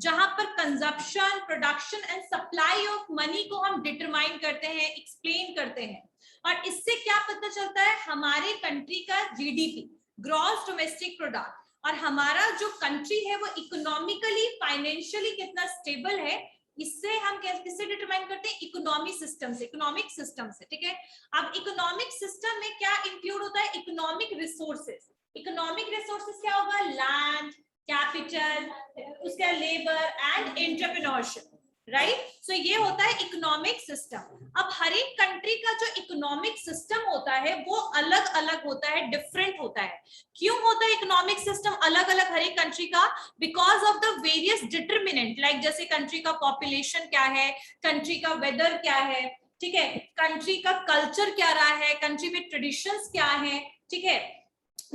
जहां पर consumption, production and supply of money को हम डिटरमाइन करते हैं, एक्सप्लेन करते हैं। और इससे क्या पता चलता है, हमारे कंट्री का जीडीपी, ग्रॉस डोमेस्टिक प्रोडक्ट, और हमारा जो कंट्री है वो इकोनॉमिकली, फाइनेंशियली कितना स्टेबल है, इससे हम किससे डिटरमाइन करते हैं, इकोनॉमी सिस्टम से, इकोनॉमिक सिस्टम से। ठीक है, अब इकोनॉमिक सिस्टम में क्या इंक्लूड होता है, इकोनॉमिक रिसोर्सेज। इकोनॉमिक रिसोर्सेज क्या होगा, लैंड, कैपिटल, उसका लेबर एंड एंटरप्रेन्योरशिप, राइट। सो ये होता है इकोनॉमिक सिस्टम। अब हर एक कंट्री का जो इकोनॉमिक सिस्टम होता है वो अलग अलग होता है, डिफरेंट होता है। क्यों होता है इकोनॉमिक सिस्टम अलग अलग हर एक कंट्री का, because of the various determinant, like जैसे कंट्री का पॉपुलेशन क्या है, कंट्री का वेदर क्या है, ठीक है, कंट्री का कल्चर क्या रहा है, कंट्री में ट्रेडिशंस क्या है, ठीक है।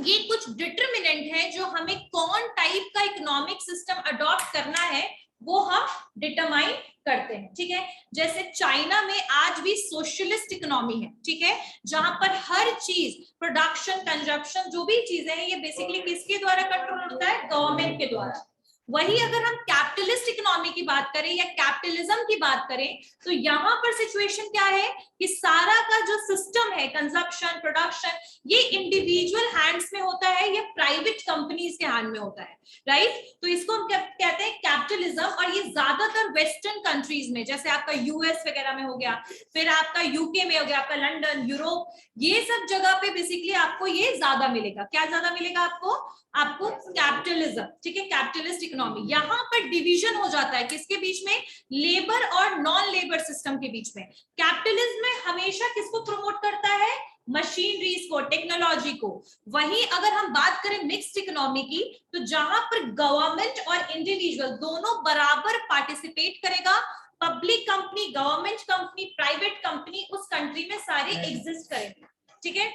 ये कुछ डिटरमिनेंट है जो हमें कौन टाइप का इकोनॉमिक सिस्टम अडॉप्ट करना है वो हम डिटरमाइन करते हैं। ठीक है, जैसे चाइना में आज भी सोशलिस्ट इकोनॉमी है, ठीक है, जहां पर हर चीज, प्रोडक्शन, कंजप्शन, जो भी चीजें हैं, ये बेसिकली किसके द्वारा कंट्रोल होता है, गवर्नमेंट के द्वारा। वही अगर हम कैपिटलिस्ट इकोनॉमी की बात करें या कैपिटलिज्म की बात करें, तो यहाँ पर सिचुएशन क्या है कि सारा का जो सिस्टम है, कंजप्शन, प्रोडक्शन, ये इंडिविजुअल हैंड्स में होता है या प्राइवेट कंपनीज के हैंड में होता है, राइट। तो इसको हम कहते हैं कैपिटलिज्म। और ये ज्यादातर वेस्टर्न कंट्रीज में, जैसे आपका यूएस वगैरह में हो गया, फिर आपका यूके में हो गया, आपका लंदन, यूरोप, ये सब जगह पे बेसिकली आपको ये ज्यादा मिलेगा। क्या ज्यादा मिलेगा आपको कैपिटलिज्म, ठीक है, कैपिटलिस्ट इकोनॉमी। यहाँ पर डिवीजन हो जाता है किसके बीच में, लेबर और नॉन लेबर सिस्टम के बीच में। कैपिटलिज्म में हमेशा किसको प्रमोट करता है, मशीनरीज को, टेक्नोलॉजी को। वहीं अगर हम बात करें मिक्स्ड इकोनॉमी की, तो जहां पर गवर्नमेंट और इंडिविजुअल दोनों बराबर पार्टिसिपेट करेगा, public company, government company, private company उस कंट्री में सारे एग्जिस्ट करेंगे। ठीक है,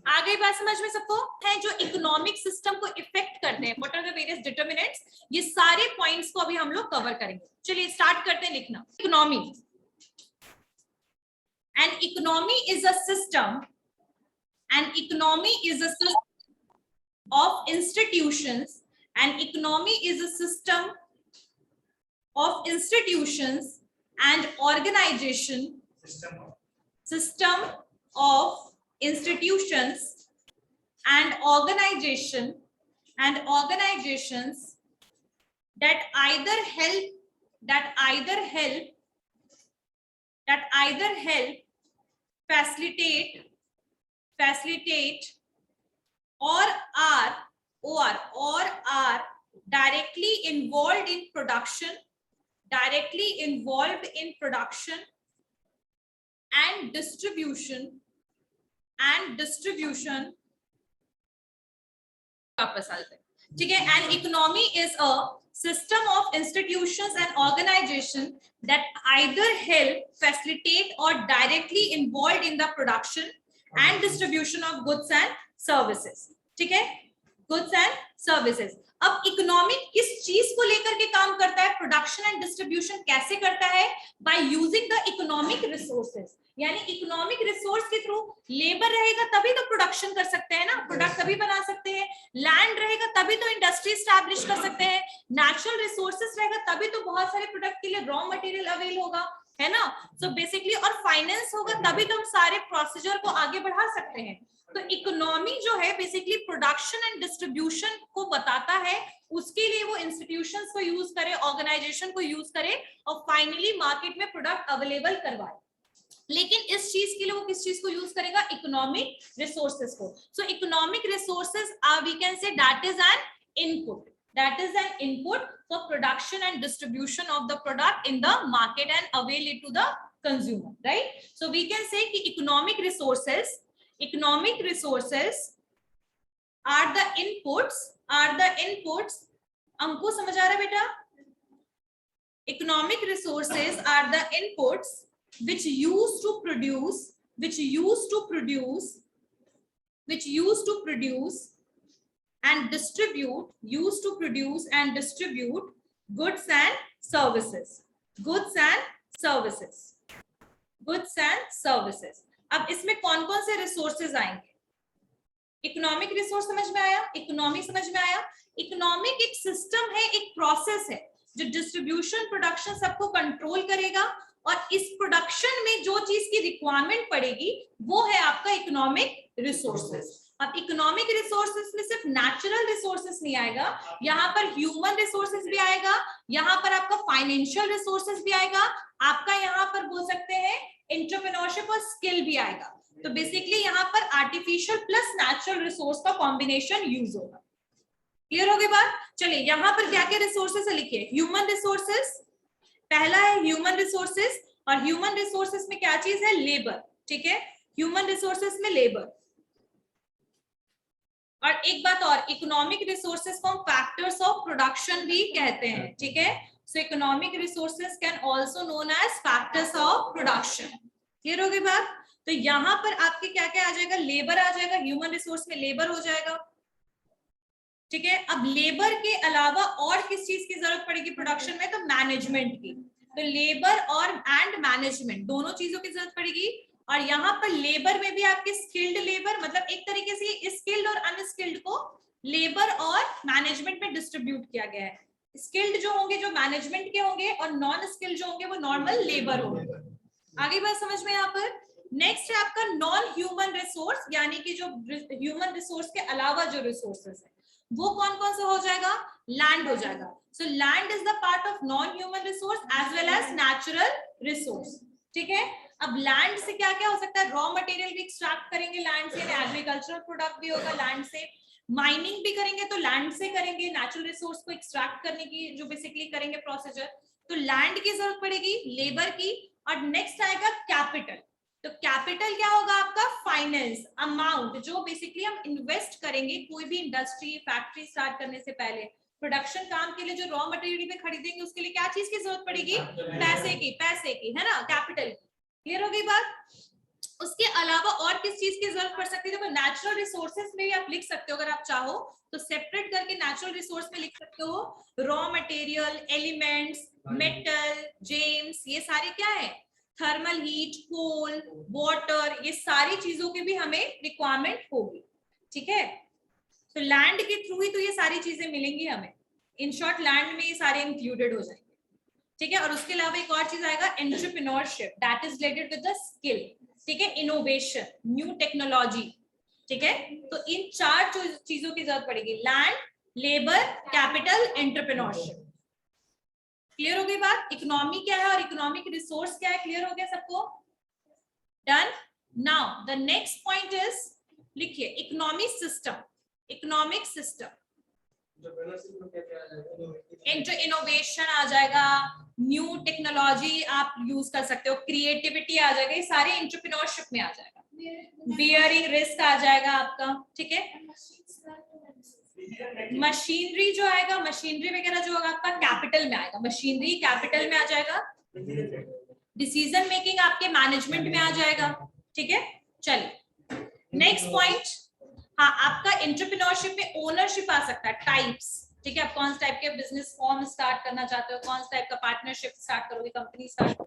आ गई बात समझ में सबको, है जो इकोनॉमिक सिस्टम को इफेक्ट करते हैं, what are the various determinants, ये सारे पॉइंट्स को अभी हम लोग कवर करेंगे। चलिए स्टार्ट करते हैं लिखना। Economy, an economy is a system, an economy is a system of institutions, an economy is a system of institutions and organization, system of institutions and organizations that either help facilitate or are directly involved in production and distribution ठीक है। An economy is a system of institutions and organization that either help facilitate or directly involved in the production and distribution of goods and services। ठीक है, goods and services। अब economic किस चीज को लेकर के काम करता है, प्रोडक्शन एंड डिस्ट्रीब्यूशन कैसे करता है, by using the economic resources. यानी इकोनॉमिक रिसोर्स के थ्रू, लेबर रहेगा तभी तो प्रोडक्शन कर सकते हैं ना, प्रोडक्ट तभी बना सकते हैं, लैंड रहेगा तभी तो इंडस्ट्री स्टैब्लिश कर सकते हैं, नेचुरल रिसोर्सेज रहेगा तभी तो बहुत सारे प्रोडक्ट के लिए रॉ मटेरियल अवेल होगा, है ना। सो बेसिकली, और फाइनेंस होगा तभी तो हम सारे प्रोसीजर को आगे बढ़ा सकते हैं। तो इकोनॉमी जो है बेसिकली प्रोडक्शन एंड डिस्ट्रीब्यूशन को बताता है, उसके लिए वो इंस्टीट्यूशंस को यूज करे, ऑर्गेनाइजेशन को यूज करे और फाइनली मार्केट में प्रोडक्ट अवेलेबल करवाए। लेकिन इस चीज के लिए वो किस चीज को यूज करेगा, इकोनॉमिक रिसोर्सेज को। So economic resources are, we can say that is an input for production and distribution of the product in the market and avail it to the consumer, right? So we can say कि economic resources are the inputs। Anku समझ आ रहा है बेटा? Economic resources are the inputs which used to produce and distribute goods and services। अब इसमें कौन कौन से रिसोर्सेज आएंगे? इकोनॉमिक रिसोर्स समझ में आया, इकोनॉमी समझ में आया। इकोनॉमिक एक सिस्टम है, एक प्रोसेस है जो डिस्ट्रीब्यूशन प्रोडक्शन सबको कंट्रोल करेगा, और इस प्रोडक्शन में जो चीज की रिक्वायरमेंट पड़ेगी वो है आपका इकोनॉमिक रिसोर्सेज। अब इकोनॉमिक रिसोर्सेज में सिर्फ नेचुरल रिसोर्सेज नहीं आएगा, यहाँ पर ह्यूमन रिसोर्सेज भी आएगा, यहाँ पर आपका फाइनेंशियल रिसोर्सेज भी आएगा, आपका यहाँ पर बोल सकते हैं एंटरप्रेन्योरशिप और स्किल भी आएगा। तो बेसिकली यहाँ पर आर्टिफिशियल प्लस नेचुरल रिसोर्स का कॉम्बिनेशन यूज होगा। क्लियर हो गई बात? चलिए यहाँ पर क्या क्या रिसोर्सेज है लिखिए। ह्यूमन रिसोर्सेज पहला है, ह्यूमन रिसोर्सेज, और ह्यूमन रिसोर्सेज में क्या चीज है? लेबर। ठीक है, ह्यूमन रिसोर्सेज में लेबर। और एक बात और, इकोनॉमिक रिसोर्सेज को हम फैक्टर्स ऑफ प्रोडक्शन भी कहते हैं। ठीक है, so economic resources can also known as factors of production. Clear हो गई बात? तो यहाँ पर आपके क्या क्या आ जाएगा? लेबर आ जाएगा, ह्यूमन रिसोर्स में लेबर हो जाएगा। ठीक है, अब लेबर के अलावा और किस चीज की जरूरत पड़ेगी प्रोडक्शन में? तो मैनेजमेंट की। तो लेबर और एंड मैनेजमेंट दोनों चीजों की जरूरत पड़ेगी। और यहाँ पर लेबर में भी आपके स्किल्ड लेबर, मतलब एक तरीके से स्किल्ड और अनस्किल्ड को लेबर और मैनेजमेंट में डिस्ट्रीब्यूट किया गया है। स्किल्ड जो होंगे जो मैनेजमेंट के होंगे, और नॉन स्किल्ड जो होंगे वो नॉर्मल लेबर होंगे। आगे बात समझ में यहाँ पर? नेक्स्ट है आपका नॉन ह्यूमन रिसोर्स, यानी कि जो ह्यूमन रिसोर्स के अलावा जो रिसोर्सेस है वो कौन कौन सा हो जाएगा? लैंड हो जाएगा। So land is the part of non human resource as well as natural resource. ठीक है, अब लैंड से क्या क्या हो सकता है? रॉ मटेरियल भी एक्सट्रैक्ट करेंगे लैंड से, एग्रीकल्चरल प्रोडक्ट भी होगा लैंड से, माइनिंग भी करेंगे तो लैंड से करेंगे, नेचुरल रिसोर्स को एक्सट्रैक्ट करने की जो बेसिकली करेंगे प्रोसीजर। तो लैंड की जरूरत पड़ेगी, लेबर की, और नेक्स्ट आएगा कैपिटल। तो कैपिटल क्या होगा आपका? फाइनेंस, अमाउंट जो बेसिकली हम इन्वेस्ट करेंगे कोई भी इंडस्ट्री फैक्ट्री स्टार्ट करने से पहले, प्रोडक्शन काम के लिए जो रॉ मटेरियल पे खरीदेंगे उसके लिए क्या चीज की जरूरत पड़ेगी? पैसे की, है ना, कैपिटल। क्लियर हो गई बात? उसके अलावा और किस चीज की जरूरत पड़ सकती है? देखो नेचुरल रिसोर्सेज में भी आप लिख सकते हो, अगर आप चाहो तो सेपरेट करके नेचुरल रिसोर्स में लिख सकते हो raw material, elements, metal, James, ये सारे क्या है? थर्मल हीट, कोल, वाटर, ये सारी चीजों की भी हमें रिक्वायरमेंट होगी। ठीक है, तो लैंड के थ्रू ही तो ये सारी चीजें मिलेंगी हमें। इन शॉर्ट लैंड में ये सारे इंक्लूडेड हो जाएंगे। ठीक है, और उसके अलावा एक और चीज आएगा entrepreneurship, that is related with the skill. ठीक है, इनोवेशन, न्यू टेक्नोलॉजी। ठीक है, तो इन चार चीजों की जरूरत पड़ेगी, land, labour, capital, entrepreneurship. Clear हो गई बात? इकोनॉमी क्या है और इकोनॉमिक रिसोर्स क्या है? क्लियर हो गया सबको? Done. Now the next point is, लिखिए economic system. Economic system innovation आ जाएगा, न्यू टेक्नोलॉजी आप यूज कर सकते हो, क्रिएटिविटी आ जाएगा, ये सारे एंटरप्रेन्योरशिप में आ जाएगा। बियरिंग रिस्क आ जाएगा आपका। ठीक है, मशीनरी जो आएगा, मशीनरी वगैरह जो होगा आपका कैपिटल में आएगा, मशीनरी कैपिटल में आ जाएगा। डिसीजन मेकिंग आपके मैनेजमेंट में आ जाएगा। ठीक है, चलिए नेक्स्ट पॉइंट। हाँ, आपका एंटरप्रेन्योरशिप में ओनरशिप आ सकता है, टाइप्स। ठीक है, आप कौन सा टाइप के बिजनेस फॉर्म स्टार्ट करना चाहते हो, कौन सा टाइप का पार्टनरशिप स्टार्ट करोगे, कंपनी स्टार्ट,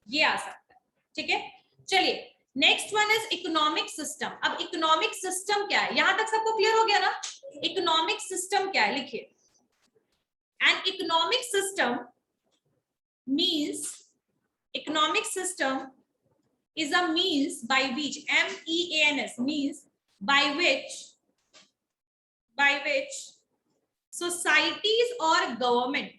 ये आ सकता है। ठीक है, चलिए next one is economic system. अब इकोनॉमिक सिस्टम क्या है? यहां तक सबको क्लियर हो गया ना? इकोनॉमिक सिस्टम क्या है? लिखिए, an economic system means, economic system is a means by which, MEANS, means by which societies or government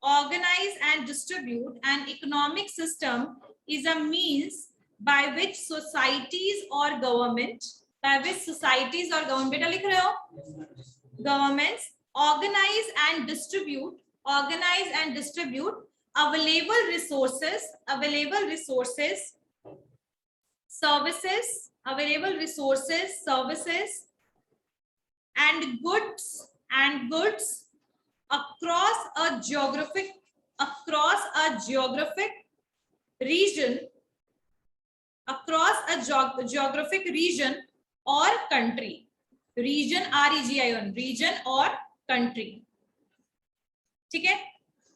organize and distribute an economic system is a means by which societies or government, बेटा लिख रहे हो, governments organize and distribute available resources, services and goods across a geographic region, or country. Region, REGION, region और country. ठीक है,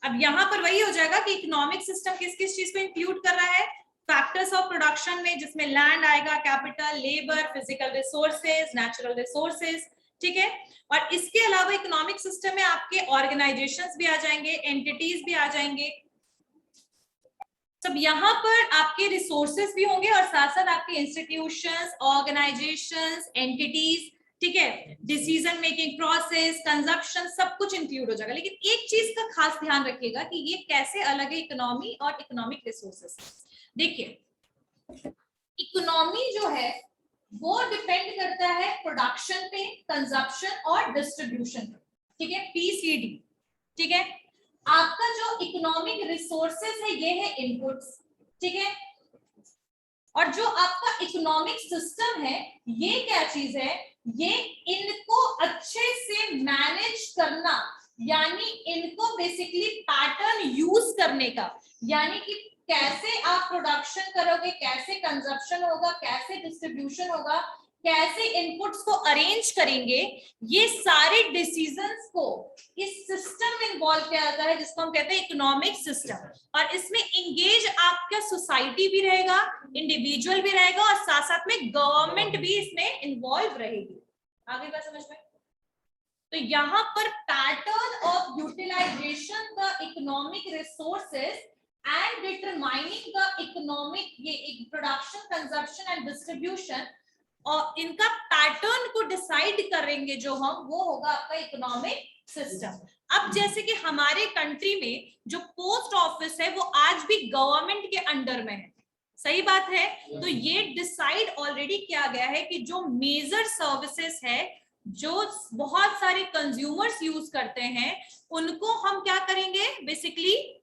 अब यहाँ पर वही हो जाएगा कि इकोनॉमिक सिस्टम किस किस चीज को इंक्लूड कर रहा है, फैक्टर्स ऑफ प्रोडक्शन में, जिसमें लैंड आएगा, capital, labour, physical resources, natural resources, ठीक है। और इसके अलावा इकोनॉमिक सिस्टम में आपके ऑर्गेनाइजेशंस भी आ जाएंगे, एंटिटीज भी आ जाएंगे, सब यहाँ पर आपके रिसोर्सेज भी होंगे और साथ साथ आपके इंस्टीट्यूशंस, ऑर्गेनाइजेशंस, एंटिटीज, ठीक है, डिसीजन मेकिंग प्रोसेस, कंजप्शन, सब कुछ इंक्लूड हो जाएगा। लेकिन एक चीज का खास ध्यान रखिएगा कि ये कैसे अलग है इकोनॉमी और इकोनॉमिक रिसोर्सेज। देखिए इकोनॉमी जो है वो डिपेंड करता है प्रोडक्शन पे, कंजप्शन और डिस्ट्रीब्यूशन पे, ठीक है, PCD, ठीक है। आपका जो इकोनॉमिक रिसोर्सेज है ये है इनपुट्स, ठीक है, और जो आपका इकोनॉमिक सिस्टम है ये क्या चीज है, ये इनको अच्छे से मैनेज करना, यानी इनको बेसिकली पैटर्न यूज करने का, यानी कि कैसे आप प्रोडक्शन करोगे, कैसे कंजप्शन होगा, कैसे डिस्ट्रीब्यूशन होगा, कैसे इनपुट्स को अरेंज करेंगे, ये सारे डिसीजंस को इस सिस्टम में इन्वॉल्व किया जाता है जिसको हम कहते हैं इकोनॉमिक सिस्टम। और इसमें इंगेज आपका सोसाइटी भी रहेगा, इंडिविजुअल भी रहेगा और साथ साथ में गवर्नमेंट भी इसमें इन्वॉल्व रहेगी। आगे बात समझ में? तो यहाँ पर pattern of utilisation the economic resources and determining the economic, ये प्रोडक्शन, कंजप्शन एंड डिस्ट्रीब्यूशन, और इनका पैटर्न को डिसाइड करेंगे जो हम, वो होगा आपका इकोनॉमिक सिस्टम। अब जैसे कि हमारे कंट्री में जो पोस्ट ऑफिस है वो आज भी गवर्नमेंट के अंडर में है, सही बात है। तो ये डिसाइड ऑलरेडी किया गया है कि जो मेजर सर्विसेज है जो बहुत सारे कंज्यूमर्स यूज करते हैं उनको हम क्या करेंगे, बेसिकली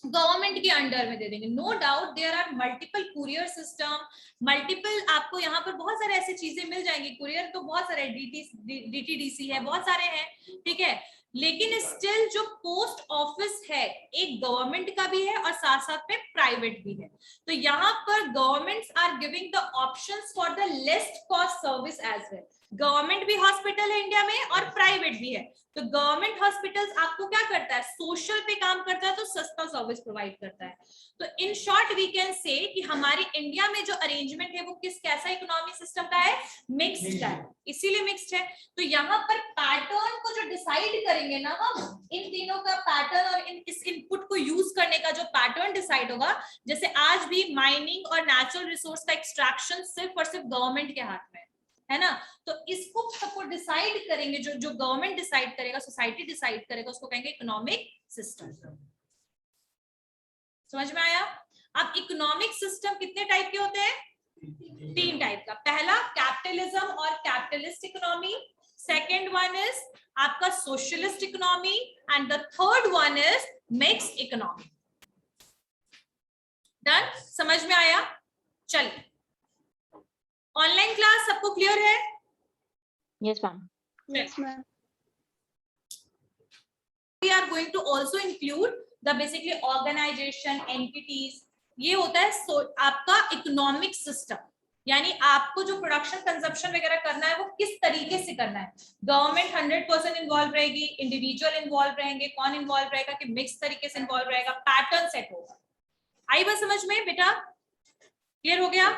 गवर्नमेंट के अंडर में दे देंगे। No doubt there are multiple courier system, multiple, आपको यहाँ पर बहुत सारे ऐसी चीजें मिल जाएंगी, कुरियर तो बहुत सारे, DTDC है, बहुत सारे हैं, ठीक है, लेकिन स्टिल जो पोस्ट ऑफिस है एक गवर्नमेंट का भी है और साथ साथ में प्राइवेट भी है। तो यहाँ पर governments are giving the options for the least cost service as well. Government भी हॉस्पिटल है इंडिया में और प्राइवेट भी है। तो गवर्नमेंट हॉस्पिटल्स आपको क्या करता है, सोशल पे काम करता है, तो सस्ता सर्विस प्रोवाइड करता है। तो इन शॉर्ट वी कैन से कि हमारे इंडिया में जो अरेंजमेंट है वो किस कैसा इकोनॉमिक सिस्टम का है, मिक्स्ड का है, इसीलिए मिक्स्ड है। तो यहाँ पर पैटर्न को जो डिसाइड करेंगे ना हम, इन तीनों का पैटर्न और इस इनपुट को यूज करने का जो पैटर्न डिसाइड होगा, जैसे आज भी माइनिंग और नेचुरल रिसोर्स का एक्सट्रैक्शन सिर्फ और सिर्फ गवर्नमेंट के हाथ में है ना, तो इसको सबको डिसाइड करेंगे, जो गवर्नमेंट डिसाइड करेगा, सोसाइटी डिसाइड करेगा, उसको कहेंगे इकोनॉमिक सिस्टम। समझ में आया? अब इकोनॉमिक सिस्टम कितने टाइप के होते हैं? 3 टाइप का। पहला कैपिटलिज्म और capitalist economy, second one is आपका socialist economy and the third one is mixed economy. Done? समझ में आया? चलिए, ऑनलाइन क्लास सबको क्लियर है? Yes, ma'am. Yes, ma'am. We are going to also include the basically organization, entities. ये होता है आपका इकोनॉमिक सिस्टम, यानी आपको जो प्रोडक्शन कंजप्शन वगैरह करना है वो किस तरीके से करना है। गवर्नमेंट 100% इन्वॉल्व रहेगी, इंडिविजुअल इन्वॉल्व रहेंगे, कौन इन्वॉल्व रहेगा कि मिक्स तरीके से इन्वॉल्व रहेगा, पैटर्न सेट होगा। आई बात समझ में बेटा? क्लियर हो गया?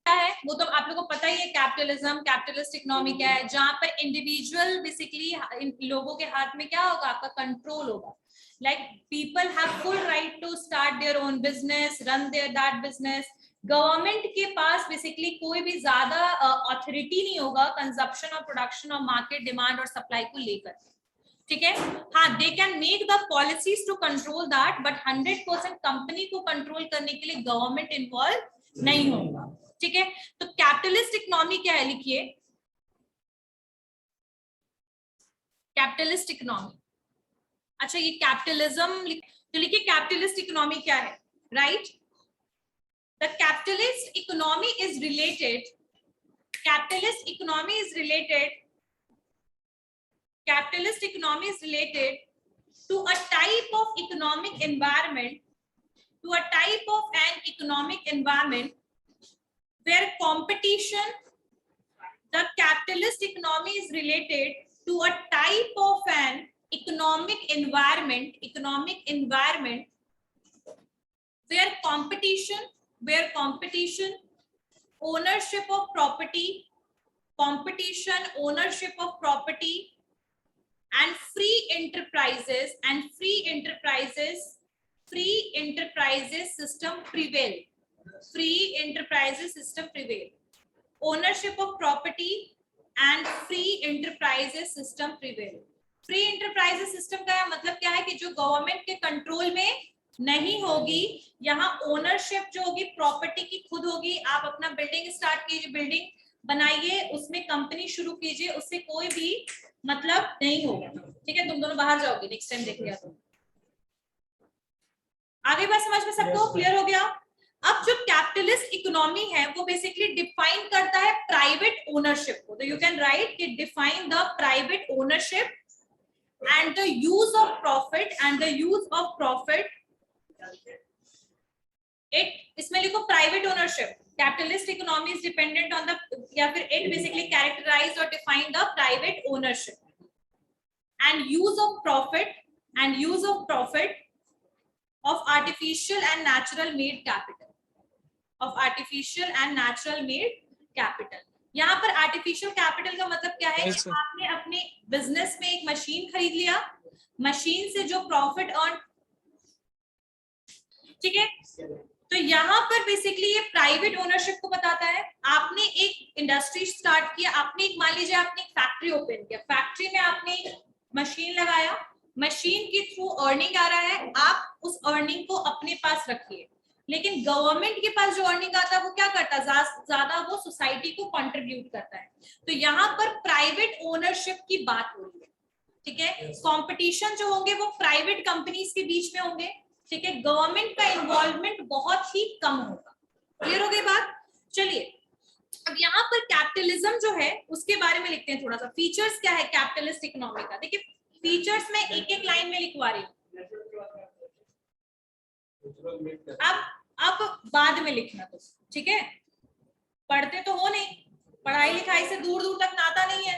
है वो तो आप लोगों को पता ही है। कैपिटलिज्म, कैपिटलिस्ट इकोनॉमी क्या है, जहां पर इंडिविजुअल बेसिकली लोगों के हाथ में क्या होगा, आपका कंट्रोल होगा। Like people have full right to start their own business, run their that business. Government के पास बेसिकली कोई भी ज्यादा अथॉरिटी नहीं होगा कंजप्शन और प्रोडक्शन और मार्केट डिमांड और सप्लाई को लेकर, ठीक है। हाँ, they can make the policies to control that, but 100% company को कंट्रोल करने के लिए गवर्नमेंट इन्वॉल्व नहीं होगा, ठीक है। तो कैपिटलिस्ट इकोनॉमी क्या है, लिखिए कैपिटलिस्ट इकोनॉमी। अच्छा, ये कैपिटलिज्म तो लिखिए कैपिटलिस्ट इकोनॉमी क्या है, right. The capitalist economy is related, capitalist economy is related, capitalist economy is related to a type of economic environment, to a type of an economic environment where competition, the capitalist economy is related to a type of an economic environment where competition, ownership of property, and free enterprises system prevail. Ownership of property and free enterprises system prevail. Free enterprises system का मतलब क्या है कि जो government के control में नहीं होगी, यहाँ ओनरशिप जो होगी प्रॉपर्टी की खुद होगी। आप अपना बिल्डिंग स्टार्ट कीजिए, बिल्डिंग बनाइए, उसमें कंपनी शुरू कीजिए, उससे कोई भी मतलब नहीं होगा। ठीक है, तुम दोनों बाहर जाओगे नेक्स्ट टाइम देख लिया तो। आगे बात समझ में सबको क्लियर हो गया? अब जो कैपिटलिस्ट इकोनॉमी है वो बेसिकली डिफाइन करता है प्राइवेट ओनरशिप को। तो यू कैन राइट कि define the private ownership and the use of profit it इसमें लिखो private ownership. Capitalist economy is dependent on the, या फिर इट बेसिकली कैरेक्टराइज और define the private ownership and use of profit of artificial and natural made capital। यहाँ पर artificial capital का मतलब क्या है? कि आपने अपने बिजनेस में एक मशीन खरीद लिया, मशीन से जो प्रॉफिट अर्न, ठीक है, तो यहाँ पर बेसिकली ये प्राइवेट ओनरशिप को बताता है। आपने एक इंडस्ट्री स्टार्ट किया, आपने एक, मान लीजिए आपने एक फैक्ट्री ओपन किया, फैक्ट्री में आपने मशीन लगाया, मशीन के थ्रू अर्निंग आ रहा है, आप उस अर्निंग को अपने पास रखिए। लेकिन गवर्नमेंट के पास जो अर्निंग आता है वो क्या करता है? ज्यादा वो सोसाइटी को कंट्रीब्यूट करता है। तो यहाँ पर प्राइवेट ओनरशिप की बात हो रही है। ठीक है, कंपटीशन जो होंगे वो प्राइवेट कंपनीज के बीच में होंगे। ठीक है, गवर्नमेंट का इन्वॉल्वमेंट बहुत ही कम होगा। क्लियर हो गई बात? चलिए अब यहाँ पर कैपिटलिज्म जो है उसके बारे में लिखते हैं थोड़ा सा। फीचर्स क्या है कैपिटलिस्ट इकोनॉमी का? देखिए फीचर्स में एक एक लाइन में लिखवा रही हूँ, अब बाद में लिखना तो, ठीक है? पढ़ते तो हो नहीं, पढ़ाई लिखाई से दूर दूर तक नाता नहीं है।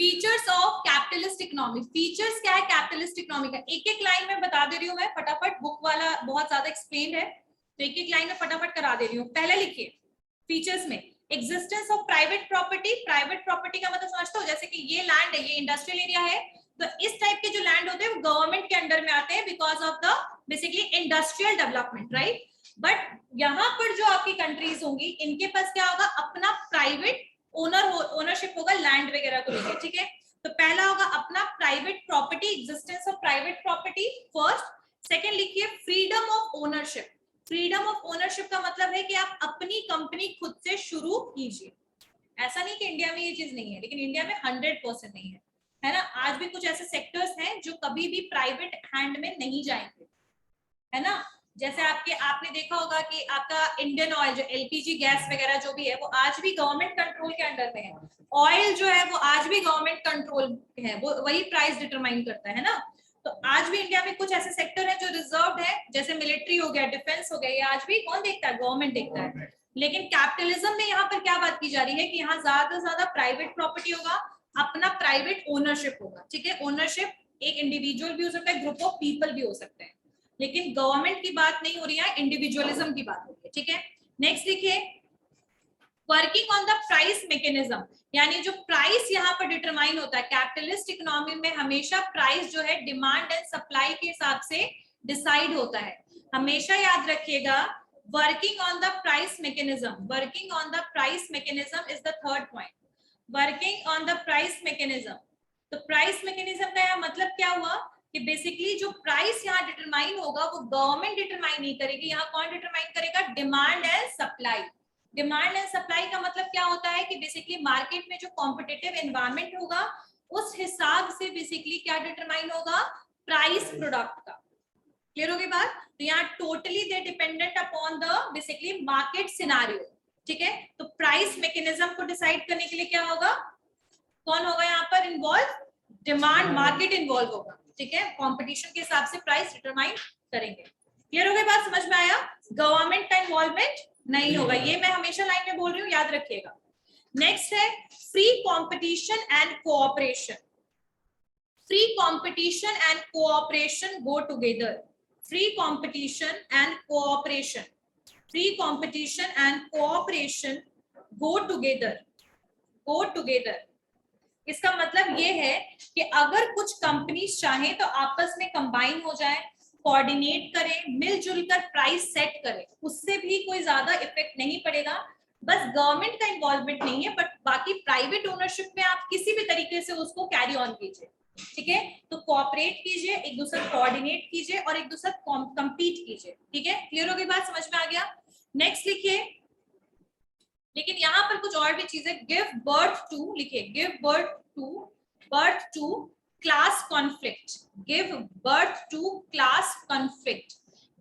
Features of capitalist economy. Features क्या है कैपिटलिस्ट इकोनॉमी का? एक एक लाइन में बता दे रही हूँ मैं फटाफट, बुक वाला बहुत ज्यादा एक्सप्लेन है तो एक एक लाइन में फटाफट करा दे रही हूँ। पहले लिखिए फीचर्स में existence of private property. Private property का मतलब समझते हो? जैसे कि ये लैंड है, ये इंडस्ट्रियल एरिया है, तो इस टाइप के जो लैंड होते हैं वो गवर्नमेंट के अंडर में आते हैं because of the basically industrial development, right? But यहाँ पर जो आपकी कंट्रीज होंगी इनके पास क्या होगा? अपना प्राइवेट ओनरशिप होगा लैंड वगैरह को लेकर। ठीक है, तो पहला होगा अपना private property, existence of private property first. Second लिखिए freedom of ownership. Freedom of ownership का मतलब है कि आप अपनी कंपनी खुद से शुरू कीजिए। ऐसा नहीं कि इंडिया में ये चीज नहीं है, लेकिन इंडिया में 100% नहीं है, है ना? आज भी कुछ ऐसे सेक्टर्स हैं जो कभी भी प्राइवेट हैंड में नहीं जाएंगे, है ना? जैसे आपने देखा होगा कि आपका इंडियन ऑयल जो एलपीजी गैस वगैरह जो भी है वो आज भी गवर्नमेंट कंट्रोल के अंडर में है। ऑयल जो है वो आज भी गवर्नमेंट कंट्रोल है, वो वही प्राइस डिटरमाइन करता है ना? तो आज भी इंडिया में कुछ ऐसे सेक्टर है जो रिजर्व्ड है, जैसे मिलिट्री हो गया, डिफेंस हो गया, ये आज भी कौन देखता है? गवर्नमेंट देखता है। लेकिन कैपिटलिज्म में यहाँ पर क्या बात की जा रही है कि यहाँ ज्यादा से ज्यादा प्राइवेट प्रॉपर्टी होगा, अपना प्राइवेट ओनरशिप होगा। ठीक है, ओनरशिप एक इंडिविजुअल भी हो सकता है, ग्रुप ऑफ पीपल भी हो सकते हैं, लेकिन गवर्नमेंट की बात नहीं हो रही है, इंडिविजुअलिज्म की बात हो रही है। ठीक है, नेक्स्ट लिखिए working on the price mechanism, यानी जो प्राइस यहाँ पर डिटरमाइन होता है कैपिटलिस्ट इकोनॉमी में, हमेशा प्राइस जो है डिमांड एंड सप्लाई के हिसाब से डिसाइड होता है। हमेशा याद रखिएगा working on the price mechanism. Working on the price mechanism is the third point. Working on the price mechanism, तो प्राइस मैकेनिज्म का यहाँ मतलब क्या हुआ कि बेसिकली जो प्राइस यहाँ डिटरमाइन होगा वो गवर्नमेंट डिटरमाइन नहीं करेगी, यहाँ कौन डिटरमाइन करेगा? Demand and supply. Demand and supply का मतलब क्या होता है कि बेसिकली मार्केट में जो कॉम्पिटिटिव एनवायरनमेंट होगा उस हिसाब से बेसिकली क्या डिटरमाइन होगा? प्राइस प्रोडक्ट का। क्लियर होगी बात? तो यहाँ totally they dependent upon the basically market scenario. ठीक है, तो प्राइस मैकेनिज्म को डिसाइड करने के लिए क्या होगा? कौन होगा यहाँ पर इन्वॉल्व? डिमांड, मार्केट इन्वॉल्व होगा। ठीक है, कंपटीशन के हिसाब से प्राइस डिटरमाइन करेंगे। क्लियर हो गई बात? समझ में आया? गवर्नमेंट का इन्वॉल्वमेंट नहीं होगा, ये मैं हमेशा लाइन में बोल रही हूँ, याद रखिएगा। नेक्स्ट है free competition and cooperation. Free competition and cooperation go together. Free competition and cooperation. Free competition and cooperation go together. Go together इसका मतलब ये है कि अगर कुछ कंपनीज चाहें तो आपस में कंबाइन हो जाए, कोऑर्डिनेट करें, मिलजुल कर प्राइस सेट करें, उससे भी कोई ज्यादा इफेक्ट नहीं पड़ेगा. बस गवर्नमेंट का इन्वॉल्वमेंट नहीं है, बट बाकी प्राइवेट ओनरशिप में आप किसी भी तरीके से उसको कैरी ऑन कीजिए. ठीक है, तो कोऑपरेट कीजिए, एक दूसरे को कोऑर्डिनेट कीजिए और एक दूसरे कंपीट कीजिए. ठीक है, क्लियर हो गई बात, समझ में आ गया. नेक्स्ट लिखिए, लेकिन यहाँ पर कुछ और भी चीजें. गिव बर्थ टू, लिखिए give birth to class conflict. Give birth to class conflict.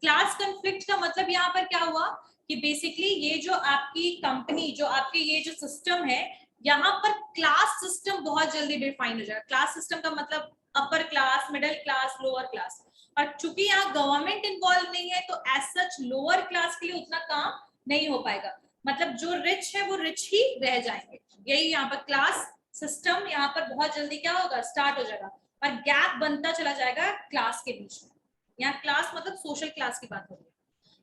Class conflict का मतलब यहाँ पर क्या हुआ कि बेसिकली ये जो आपकी कंपनी, जो आपके ये जो सिस्टम है, यहाँ पर क्लास सिस्टम बहुत जल्दी डिफाइन हो जाएगा. क्लास सिस्टम का मतलब upper class, middle class, lower class. और चूंकि यहाँ गवर्नमेंट इन्वॉल्व नहीं है तो एज सच लोअर क्लास के लिए उतना काम नहीं हो पाएगा. मतलब जो रिच है वो रिच ही रह जाएंगे. यही यहाँ पर क्लास सिस्टम यहाँ पर बहुत जल्दी क्या होगा, स्टार्ट हो जाएगा और गैप बनता चला जाएगा क्लास के बीच में. यहाँ क्लास मतलब सोशल क्लास की बात हो रही है.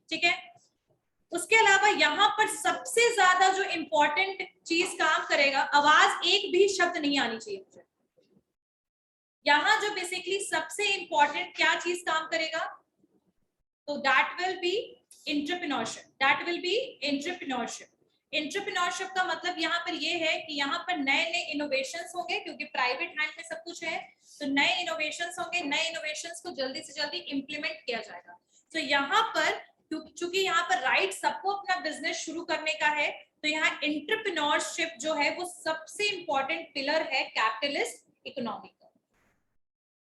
ठीक है, उसके अलावा यहाँ पर सबसे ज्यादा जो इंपॉर्टेंट चीज काम करेगा, आवाज एक भी शब्द नहीं आनी चाहिए मुझे. यहाँ जो बेसिकली सबसे इंपॉर्टेंट क्या चीज काम करेगा, तो that will be entrepreneurship. That will be entrepreneurship. Entrepreneurship का मतलब यहाँ पर ये है कि यहाँ पर नए नए इनोवेशंस होंगे, क्योंकि प्राइवेट हैंड में सब कुछ है, तो नए इनोवेशंस होंगे. नए इनोवेशंस को जल्दी से जल्दी इंप्लीमेंट किया जाएगा. तो यहाँ पर चूंकि यहाँ पर राइट सबको अपना बिजनेस शुरू करने का है, तो यहाँ एंटरप्रेन्योरशिप जो है वो सबसे इंपॉर्टेंट पिलर है कैपिटलिस्ट इकोनॉमी का.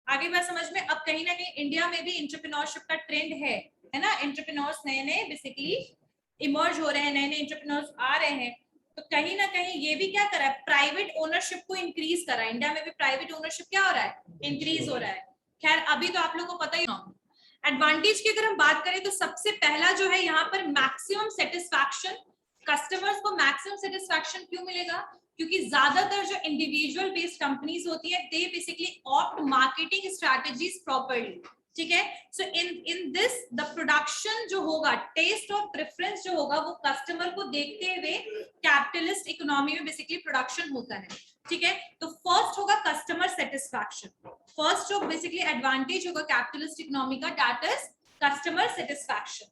आगे बात समझ में. अब कहीं ना कहीं इंडिया में भी एंटरप्रेन्योरशिप का ट्रेंड है ना. एंटरप्रेन्योर्स नए नए बेसिकली इमर्ज हो रहे हैं, नए नए एंटरप्रेन्योर्स आ रहे हैं. तो कहीं ना कहीं ये भी क्या करा है, प्राइवेट ओनरशिप को इंक्रीज करा है. इंडिया में भी प्राइवेट ओनरशिप क्या हो रहा है, इंक्रीज हो रहा है. खैर अभी तो आप लोगों को पता ही हो. एडवांटेज की अगर हम बात करें तो सबसे पहला जो है यहाँ पर मैक्सिमम सेटिस्फैक्शन. कस्टमर्स को मैक्सिमम सेटिस्फैक्शन क्यों मिलेगा, क्योंकि ज्यादातर जो इंडिविजुअल बेस्ड कंपनीज होती है, they basically opt marketing strategies properly. ठीक है, सो इन दिस द प्रोडक्शन जो होगा, टेस्ट और प्रेफरेंस जो होगा, वो कस्टमर को देखते हुए कैपिटलिस्ट इकोनॉमी में बेसिकली प्रोडक्शन होता है. ठीक है, तो फर्स्ट होगा कस्टमर सेटिस्फैक्शन. फर्स्ट जो बेसिकली एडवांटेज होगा कैपिटलिस्ट इकोनॉमी का, that is customer satisfaction.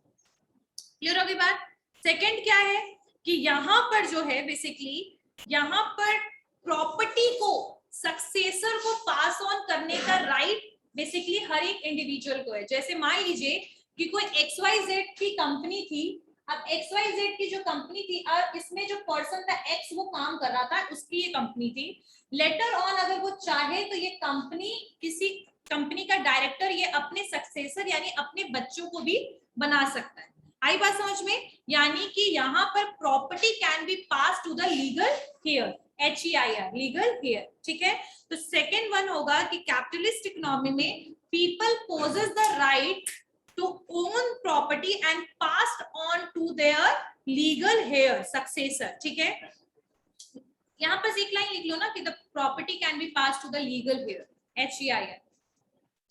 Clear होगी बात. सेकंड क्या है कि यहाँ पर जो है बेसिकली यहाँ पर प्रॉपर्टी को, सक्सेसर को पास ऑन करने का राइट बेसिकली हर एक इंडिविजुअल को है. जैसे मान लीजिए कि कोई XYZ की कंपनी थी. अब XYZ की जो कंपनी थी, इसमें जो पर्सन था X, वो काम कर रहा था, उसकी ये कंपनी थी. लेटर ऑन अगर वो चाहे तो ये कंपनी, किसी कंपनी का डायरेक्टर ये अपने सक्सेसर यानी अपने बच्चों को भी बना सकता है. आई बात समझ में. यानी कि यहाँ पर property can be pass to the legal heir, HEIR, legal heir. ठीक है, तो सेकेंड वन होगा कि कैपिटलिस्ट इकोनॉमी में people possess the right to own property and pass on to their legal heir, successor. ठीक है, यहाँ पर एक लाइन लिख लो ना कि the property can be pass to the legal heir, HEIR.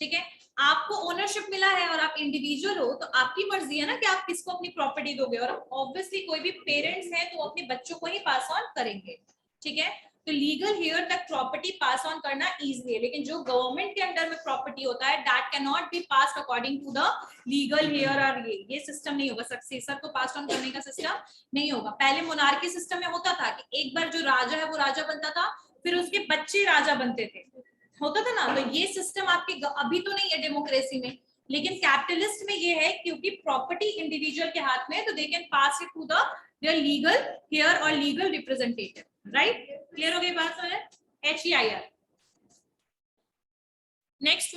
ठीक है, आपको ओनरशिप मिला है और आप इंडिविजुअल हो, तो आपकी मर्जी है ना कि आप किसको अपनी प्रॉपर्टी दोगे. और ऑब्वियसली कोई भी पेरेंट्स हैं तो अपने बच्चों को ही पास ऑन करेंगे. ठीक है, तो लीगल हेयर तक प्रॉपर्टी पास ऑन करना इजी है. लेकिन जो गवर्नमेंट के अंडर में प्रॉपर्टी होता है, that can not be passed according to the legal heir. और ये सिस्टम नहीं होगा, सक्सेसर को पास ऑन करने का सिस्टम नहीं होगा. पहले मोनार्की सिस्टम में होता था कि एक बार जो राजा है वो राजा बनता था, फिर उसके बच्चे राजा बनते थे, होता था ना. तो ये सिस्टम आपके अभी तो नहीं है डेमोक्रेसी में, लेकिन कैपिटलिस्ट में ये है क्योंकि प्रॉपर्टी इंडिविजुअल के हाथ में है, तो they can pass it to the their legal heir और लीगल रिप्रेजेंटेटिव. राइट, क्लियर हो गई बात समझ. HEIR. Next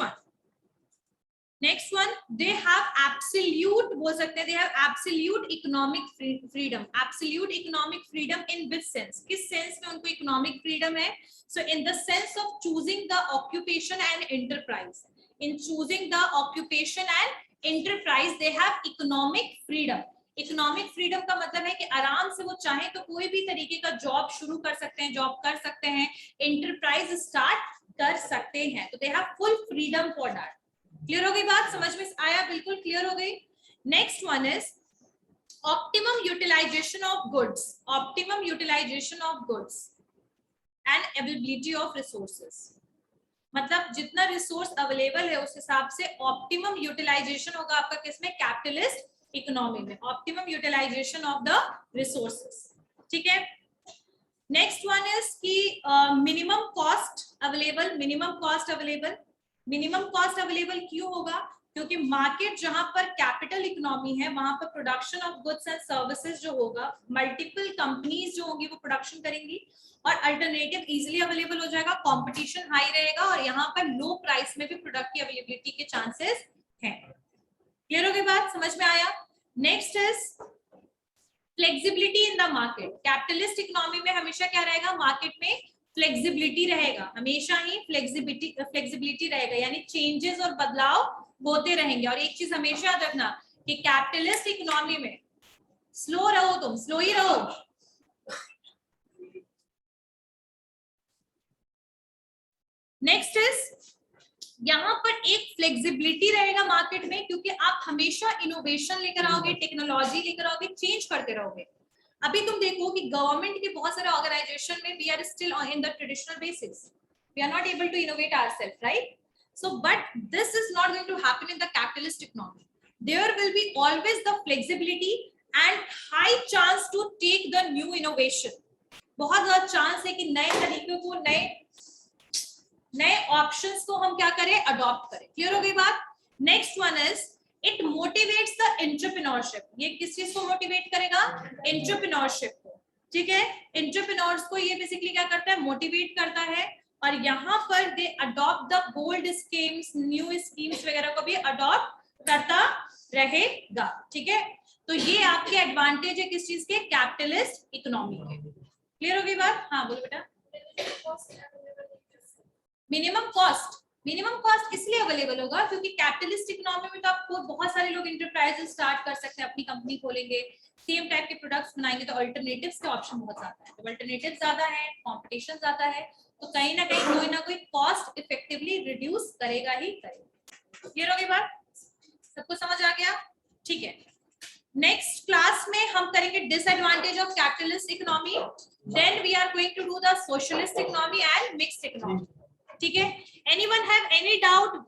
one they have absolute, बोल सकते हैं they have absolute economic freedom. Absolute economic freedom in which sense, किस सेंस में उनको इकोनॉमिक फ्रीडम है. So in the sense of choosing the occupation and enterprise, in choosing the occupation and enterprise they have economic freedom. Economic freedom का मतलब है कि आराम से वो चाहे तो कोई भी तरीके का जॉब शुरू कर सकते हैं, जॉब कर सकते हैं, एंटरप्राइज स्टार्ट कर सकते हैं, तो they have full freedom for that. Clear हो गई बात, समझ में आया, बिल्कुल क्लियर हो गई। Next one is optimum utilisation of goods, optimum utilisation of goods and availability of resources, मतलब जितना रिसोर्स अवेलेबल है उस हिसाब से ऑप्टिमम यूटिलाइजेशन होगा आपका किसमें, कैपिटलिस्ट इकोनॉमी में, optimum utilisation of the resources, ठीक है। नेक्स्ट वन इज कि minimum cost available, minimum cost available, minimum cost available क्यों होगा, क्योंकि मार्केट जहां पर कैपिटल इकोनॉमी है वहां पर production of goods and services जो होगा, मल्टीपल कंपनीज जो होंगी वो प्रोडक्शन करेंगी और अल्टरनेटिव इजीली अवेलेबल हो जाएगा, कंपटीशन हाई रहेगा और यहाँ पर लो प्राइस में भी प्रोडक्ट की अवेलेबिलिटी के चांसेस हैं। क्लियर हो गई बात, समझ में आया। Next is flexibility in the market, capitalist economy में हमेशा क्या रहेगा, मार्केट में फ्लेक्सिबिलिटी रहेगा, हमेशा ही फ्लेक्सिबिलिटी रहेगा, यानी चेंजेस और बदलाव होते रहेंगे। और एक चीज हमेशा याद रखना कि कैपिटलिस्ट इकोनॉमी में स्लो रहो, तुम स्लो ही रहो। नेक्स्ट इज यहाँ पर एक फ्लेक्सिबिलिटी रहेगा मार्केट में, क्योंकि आप हमेशा इनोवेशन लेकर आओगे, टेक्नोलॉजी लेकर आओगे, चेंज करते रहोगे। अभी तुम देखो कि गवर्नमेंट के बहुत सारे ऑर्गेनाइजेशन में we are still in the traditional basis, we are not able to innovate ourselves, right? So but this is not going to happen in the capitalist economy. There will be always the flexibility and high chance to take the new innovation. बहुत ज्यादा chance है कि नए तरीकों को, नए options को हम क्या करें, अडॉप्ट करें। क्लियर हो गई बात। Next one is it motivates the entrepreneurship, ये किस चीज को मोटिवेट करेगा, एंटरप्रेन्योरशिप को, ठीक है। एंटरप्रेन्योर्स को ये बेसिकली क्या करता है, मोटिवेट करता है और यहाँ पर they adopt the bold schemes, new schemes वगैरह को भी अडॉप्ट करता रहेगा, ठीक है। तो ये आपके एडवांटेज है किस चीज के, कैपिटलिस्ट इकोनॉमी के। क्लियर हो गई बात, हाँ बोलो बेटा। मिनिमम कॉस्ट इसलिए अवेलेबल होगा क्योंकि कैपिटलिस्ट इकोनॉमी में तो आपको बहुत सारे लोग इंटरप्राइज स्टार्ट कर सकते हैं, अपनी कंपनी खोलेंगे, सेम टाइप के प्रोडक्ट्स बनाएंगे, तो अल्टरनेटिव्स के ऑप्शन बहुत ज्यादा है, तो अल्टरनेटिव ज्यादा है, कंपटीशन ज्यादा है, तो कहीं ना कोई कॉस्ट इफेक्टिवली रिड्यूस करेगा ही करेगा। क्लियर हो गई बात, सबको समझ आ गया, ठीक है। नेक्स्ट क्लास में हम करेंगे disadvantage of capitalist economy, then we are going to do the socialist economy and mixed economy, ठीक है। Anyone have any doubt?